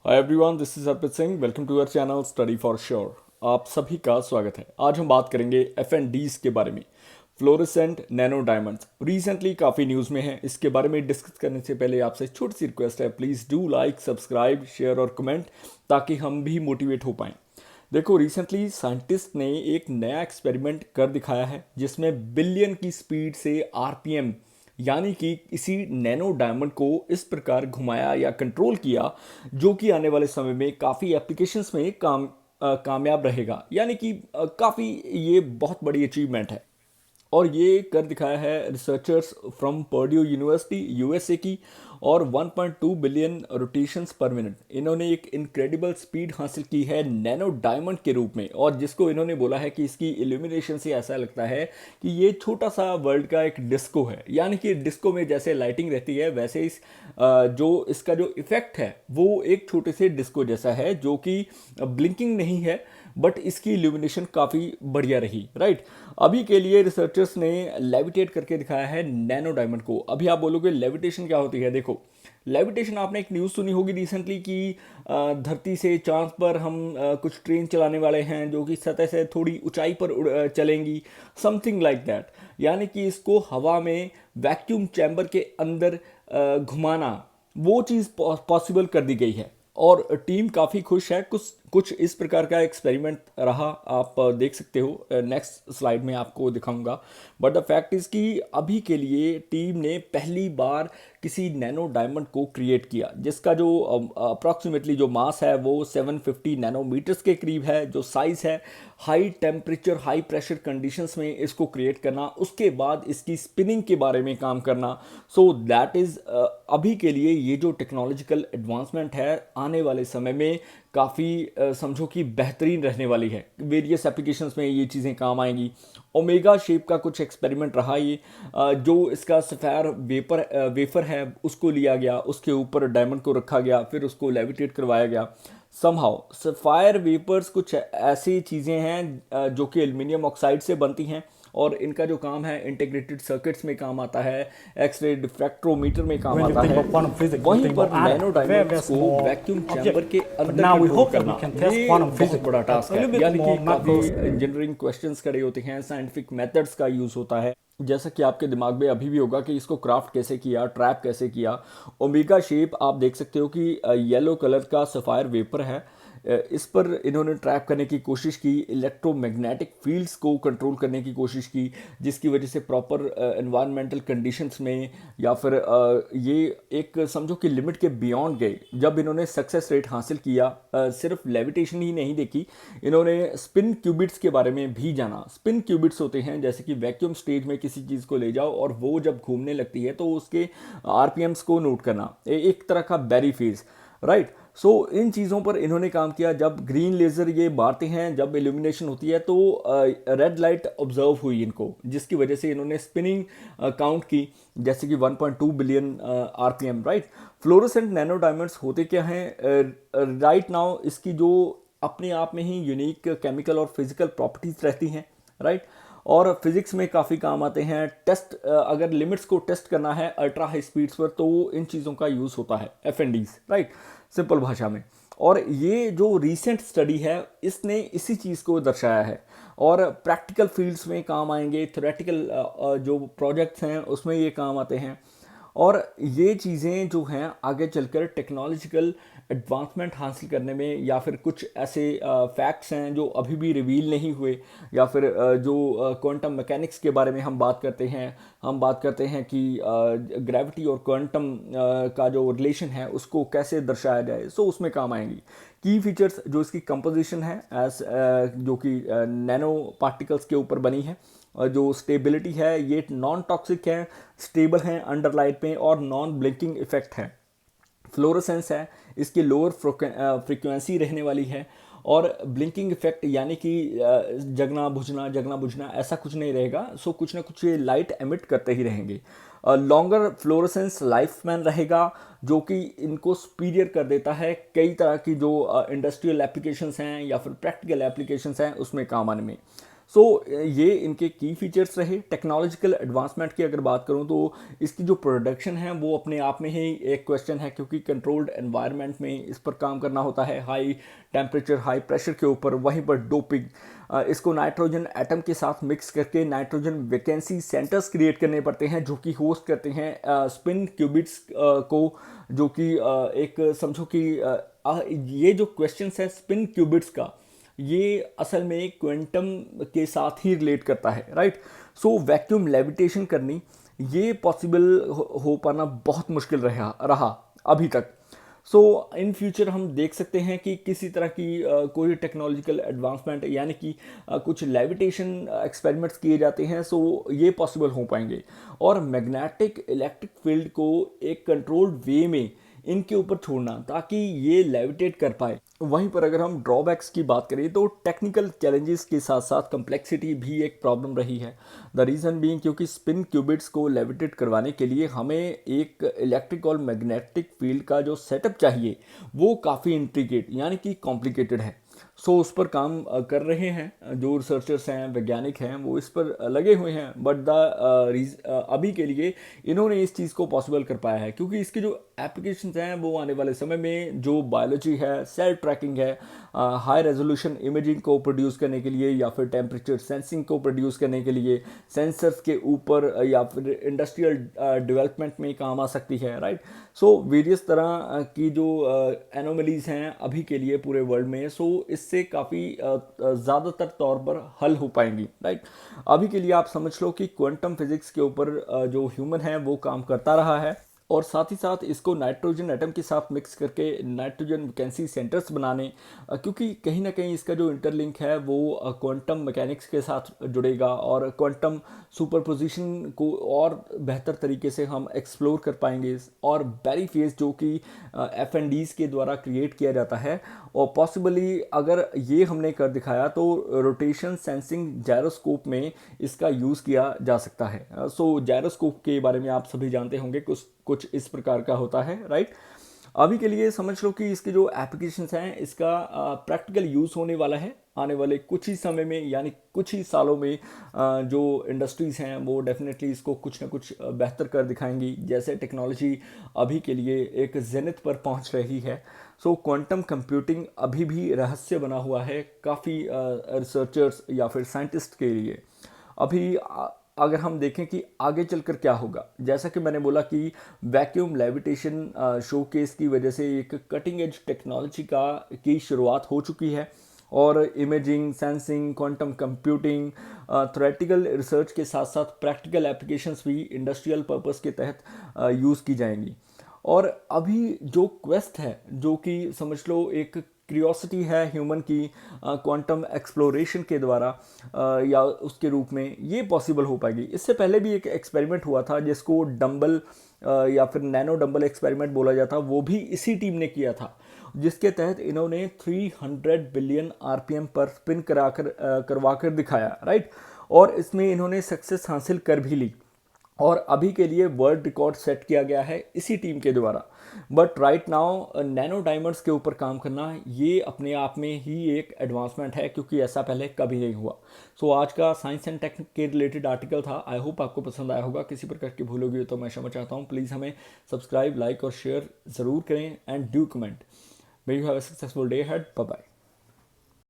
Hi everyone, this is Arpit Singh. Welcome to our channel study for sure. आप सभी का स्वागत है। आज हम बात करेंगे एफ एंड डीज के बारे में, फ्लोरेसेंट नैनो डायमंड्स। रिसेंटली काफ़ी न्यूज़ में है। इसके बारे में डिस्कस करने से पहले आपसे छोटी सी रिक्वेस्ट है, please do like, subscribe, share और कमेंट, ताकि हम भी मोटिवेट हो पाएँ। देखो, रिसेंटली साइंटिस्ट ने एक नया एक्सपेरिमेंट कर दिखाया है जिसमें बिलियन की स्पीड से आरपीएम यानी कि इसी नैनो डायमंड को इस प्रकार घुमाया या कंट्रोल किया, जो कि आने वाले समय में काफ़ी एप्लीकेशंस में कामयाब रहेगा। यानी कि काफ़ी ये बहुत बड़ी अचीवमेंट है। और ये कर दिखाया है researchers from Purdue university USA की। और 1.2 बिलियन रोटेशंस पर मिनट इन्होंने एक इनक्रेडिबल स्पीड हासिल की है नैनो डायमंड के रूप में, और जिसको इन्होंने बोला है कि इसकी इल्यूमिनेशन से ऐसा लगता है कि ये छोटा सा वर्ल्ड का एक डिस्को है। यानी कि डिस्को में जैसे लाइटिंग रहती है, वैसे जो इसका जो इफेक्ट है वो एक छोटे से डिस्को जैसा है, जो कि ब्लिंकिंग नहीं है, बट इसकी इल्यूमिनेशन काफ़ी बढ़िया रही। राइट, अभी के लिए रिसर्चर्स ने लेविटेट करके दिखाया है नैनो डायमंड को। अभी आप बोलोगे लेविटेशन क्या होती है। देखो, लेविटेशन आपने एक न्यूज़ सुनी होगी रिसेंटली कि धरती से चांद पर हम कुछ ट्रेन चलाने वाले हैं जो कि सतह से थोड़ी ऊंचाई पर चलेंगी, समथिंग लाइक दैट। यानी कि इसको हवा में वैक्यूम चैम्बर के अंदर घुमाना, वो चीज़ पॉसिबल कर दी गई है। और टीम काफ़ी खुश है। कुछ कुछ इस प्रकार का एक्सपेरिमेंट रहा, आप देख सकते हो। नेक्स्ट स्लाइड में आपको दिखाऊंगा। बट द फैक्ट इज़ कि अभी के लिए टीम ने पहली बार किसी नैनो डायमंड को क्रिएट किया, जिसका जो अप्रॉक्सीमेटली जो मास है वो 750 नैनोमीटर्स के करीब है। जो साइज़ है, high temperature high pressure conditions में इसको क्रिएट करना, उसके बाद इसकी स्पिनिंग के बारे में काम करना। सो दैट इज़ अभी के लिए ये जो टेक्नोलॉजिकल एडवांसमेंट है, आने वाले समय में काफ़ी समझो कि बेहतरीन रहने वाली है। वेरियस एप्लीकेशंस में ये चीज़ें काम आएंगी। ओमेगा शेप का कुछ एक्सपेरिमेंट रहा ये, जो इसका सफ़ायर वेफर है उसको लिया गया, उसके ऊपर डायमंड को रखा गया, फिर उसको लेविटेट करवाया गया। समहाउ सफ़ायर वेपर्स कुछ ऐसी चीज़ें हैं जो कि एल्युमिनियम ऑक्साइड से बनती हैं, और इनका जो काम है इंटीग्रेटेड सर्किट्स में काम आता है, एक्सरे डिफ्रैक्ट्रोमीटर में काम When you आता think है। of quantum physics, you वहीं think पर of nano atom, very, very diamonds को small वैक्यूम object. चैम्बर के But अंदर now we control hope that करना, we can test ये quantum बहुत physics बड़ा a टास्क है। little bit यानी कि more काफ़ी macro. इंजीनियरिंग क्वेश्चंस खड़े होते हैं, साइंटिफिक मेथड्स का यूज़ होता है। जैसा कि आपके दिमाग में अभी भी होगा कि इसको क्राफ्ट कैसे किया, ट्रैप कैसे किया। ओमेगा शेप आप देख सकते हो कि येलो कलर का सफ़ायर वेपर है। इस पर इन्होंने ट्रैप करने की कोशिश की, इलेक्ट्रोमैग्नेटिक फील्ड्स को कंट्रोल करने की कोशिश की, जिसकी वजह से प्रॉपर एनवायरमेंटल कंडीशंस में, या फिर ये एक समझो कि लिमिट के बियॉन्ड गए। जब इन्होंने सक्सेस रेट हासिल किया, सिर्फ लेविटेशन ही नहीं देखी, इन्होंने स्पिन क्यूबिट्स के बारे में भी जाना। स्पिन क्यूबिट्स होते हैं जैसे कि वैक्यूम स्टेज में किसी चीज़ को ले जाओ और वो जब घूमने लगती है तो उसके आरपीएम्स को नोट करना, एक तरह का बैरी फेज। राइट, सो इन चीज़ों पर इन्होंने काम किया। जब ग्रीन लेज़र ये मारते हैं, जब इल्यूमिनेशन होती है, तो रेड लाइट ऑब्जर्व हुई इनको, जिसकी वजह से इन्होंने स्पिनिंग काउंट की, जैसे कि 1.2 billion RPM. Right, fluorescent nano diamonds होते क्या हैं राइट नाउ, इसकी जो अपने आप में ही यूनिक केमिकल और फिजिकल प्रॉपर्टीज रहती हैं। राइट, और फिजिक्स में काफ़ी काम आते हैं। टेस्ट अगर लिमिट्स को टेस्ट करना है अल्ट्रा हाई स्पीड्स पर, तो इन चीज़ों का यूज़ होता है, F and Ds. Right, simple भाषा में। और ये जो रीसेंट स्टडी है, इसने इसी चीज़ को दर्शाया है। और प्रैक्टिकल फील्ड्स में काम आएंगे, थ्योरेटिकल जो प्रोजेक्ट्स हैं उसमें ये काम आते हैं। और ये चीज़ें जो हैं आगे चलकर टेक्नोलॉजिकल एडवांसमेंट हासिल करने में, या फिर कुछ ऐसे फैक्ट्स हैं जो अभी भी रिवील नहीं हुए, या फिर जो क्वांटम मैकेनिक्स के बारे में हम बात करते हैं कि ग्रेविटी और क्वांटम का जो रिलेशन है उसको कैसे दर्शाया जाए, सो उसमें काम आएंगी। की फीचर्स जो इसकी कंपोजिशन है, एज जो कि नैनो पार्टिकल्स के ऊपर बनी है, और जो स्टेबिलिटी है ये नॉन टॉक्सिक है, स्टेबल है अंडर लाइट में, और नॉन ब्लिंकिंग इफेक्ट है। फ्लोरोसेंस है, इसकी लोअर फ्रिक्वेंसी रहने वाली है, और ब्लिंकिंग इफेक्ट यानी कि जगना बुझना ऐसा कुछ नहीं रहेगा। सो कुछ ना कुछ ये लाइट एमिट करते ही रहेंगे। लॉन्गर फ्लोरोसेंस लाइफ स्पैन रहेगा, जो कि इनको सुपीरियर कर देता है कई तरह की जो इंडस्ट्रियल एप्लीकेशंस हैं या फिर प्रैक्टिकल एप्लीकेशंस हैं उसमें काम आने में। सो ये इनके की फीचर्स रहे। टेक्नोलॉजिकल एडवांसमेंट की अगर बात करूं तो इसकी जो प्रोडक्शन है वो अपने आप में ही एक क्वेश्चन है, क्योंकि कंट्रोल्ड एनवायरनमेंट में इस पर काम करना होता है, हाई टेम्परेचर हाई प्रेशर के ऊपर। वहीं पर डोपिंग, इसको नाइट्रोजन एटम के साथ मिक्स करके नाइट्रोजन वैकेंसी सेंटर्स क्रिएट करने पड़ते हैं जो कि होस्ट करते हैं स्पिन क्यूबिट्स को, जो कि एक समझो कि ये जो क्वेश्चन है स्पिन क्यूबिट्स का, ये असल में क्वांटम के साथ ही रिलेट करता है, राइट। सो वैक्यूम लेविटेशन करनी ये पॉसिबल हो पाना बहुत मुश्किल रहा अभी तक। सो इन फ्यूचर हम देख सकते हैं कि किसी तरह की कोई टेक्नोलॉजिकल एडवांसमेंट यानी कि कुछ लेविटेशन एक्सपेरिमेंट्स किए जाते हैं, सो ये पॉसिबल हो पाएंगे। और मैग्नेटिक इलेक्ट्रिक फील्ड को एक कंट्रोल्ड वे में इनके ऊपर छोड़ना ताकि ये लेविटेट कर पाए। वहीं पर अगर हम ड्रॉबैक्स की बात करें तो टेक्निकल चैलेंजेस के साथ साथ कंप्लेक्सिटी भी एक प्रॉब्लम रही है। द रीज़न बीइंग क्योंकि स्पिन क्यूबिट्स को लेविटेट करवाने के लिए हमें एक इलेक्ट्रिक और मैग्नेटिक फील्ड का जो सेटअप चाहिए वो काफ़ी इंट्रिकेट यानी कि कॉम्प्लिकेटेड है। सो उस पर काम कर रहे हैं जो रिसर्चर्स हैं, वैज्ञानिक हैं, वो इस पर लगे हुए हैं। बट अभी के लिए इन्होंने इस चीज़ को पॉसिबल कर पाया है क्योंकि इसकी जो एप्लीकेशंस हैं वो आने वाले समय में जो बायोलॉजी है, सेल ट्रैकिंग है, हाई रेजोल्यूशन इमेजिंग को प्रोड्यूस करने के लिए या फिर टेम्परेचर सेंसिंग को प्रोड्यूस करने के लिए, सेंसर्स के ऊपर या फिर इंडस्ट्रियल डेवलपमेंट में काम आ सकती है, राइट। सो वेरियस तरह की जो एनोमलीज हैं अभी के लिए पूरे वर्ल्ड में, सो इससे काफ़ी ज़्यादातर तौर पर हल हो पाएंगी, राइट। अभी के लिए आप समझ लो कि क्वांटम फिजिक्स के ऊपर जो ह्यूमन है वो काम करता रहा है, और साथ ही साथ इसको नाइट्रोजन एटम के साथ मिक्स करके नाइट्रोजन वैकेंसी सेंटर्स बनाने, क्योंकि कहीं ना कहीं इसका जो इंटरलिंक है वो क्वांटम मैकेनिक्स के साथ जुड़ेगा और क्वांटम सुपरपोजिशन को और बेहतर तरीके से हम एक्सप्लोर कर पाएंगे। और बैरी फेज जो कि एफएनडीज के द्वारा क्रिएट किया जाता है, और पॉसिबली अगर ये हमने कर दिखाया तो रोटेशन सेंसिंग जायरोस्कोप में इसका यूज़ किया जा सकता है। सो जायरोस्कोप के बारे में आप सभी जानते होंगे, कुछ कुछ इस प्रकार का होता है, राइट। अभी के लिए समझ लो कि इसके जो एप्लीकेशंस हैं इसका प्रैक्टिकल यूज़ होने वाला है आने वाले कुछ ही समय में, यानी कुछ ही सालों में। जो इंडस्ट्रीज़ हैं वो डेफिनेटली इसको कुछ ना कुछ बेहतर कर दिखाएंगी, जैसे टेक्नोलॉजी अभी के लिए एक जेनिथ पर पहुंच रही है। सो क्वांटम कंप्यूटिंग अभी भी रहस्य बना हुआ है काफ़ी रिसर्चर्स या फिर साइंटिस्ट के लिए। अभी अगर हम देखें कि आगे चलकर क्या होगा, जैसा कि मैंने बोला कि वैक्यूम लेविटेशन शोकेस की वजह से एक कटिंग एज टेक्नोलॉजी की शुरुआत हो चुकी है, और imaging, sensing, quantum computing, theoretical research के साथ साथ प्रैक्टिकल एप्लीकेशंस भी इंडस्ट्रियल पर्पस के तहत यूज़ की जाएंगी। और अभी जो क्वेस्ट है, जो कि समझ लो एक क्यूरियोसिटी है ह्यूमन की क्वांटम एक्सप्लोरेशन के द्वारा या उसके रूप में, ये पॉसिबल हो पाएगी। इससे पहले भी एक एक्सपेरिमेंट हुआ था जिसको डंबल या फिर नैनो डंबल एक्सपेरिमेंट बोला जाता, वो भी इसी टीम ने किया था, जिसके तहत इन्होंने 300 बिलियन आरपीएम पर स्पिन करवा कर दिखाया, राइट। और इसमें इन्होंने सक्सेस हासिल कर भी ली, और अभी के लिए वर्ल्ड रिकॉर्ड सेट किया गया है इसी टीम के द्वारा। But right now nano diamonds के ऊपर काम करना ये अपने आप में ही एक एडवांसमेंट है, क्योंकि ऐसा पहले कभी नहीं हुआ। सो आज का साइंस एंड टेक के रिलेटेड आर्टिकल था। आई होप आपको पसंद आया होगा। किसी प्रकार की भूल होगी तो मैं क्षमा चाहता हूँ। प्लीज़ हमें सब्सक्राइब, लाइक और शेयर ज़रूर करें, and do comment. May you have a successful day ahead. Bye bye.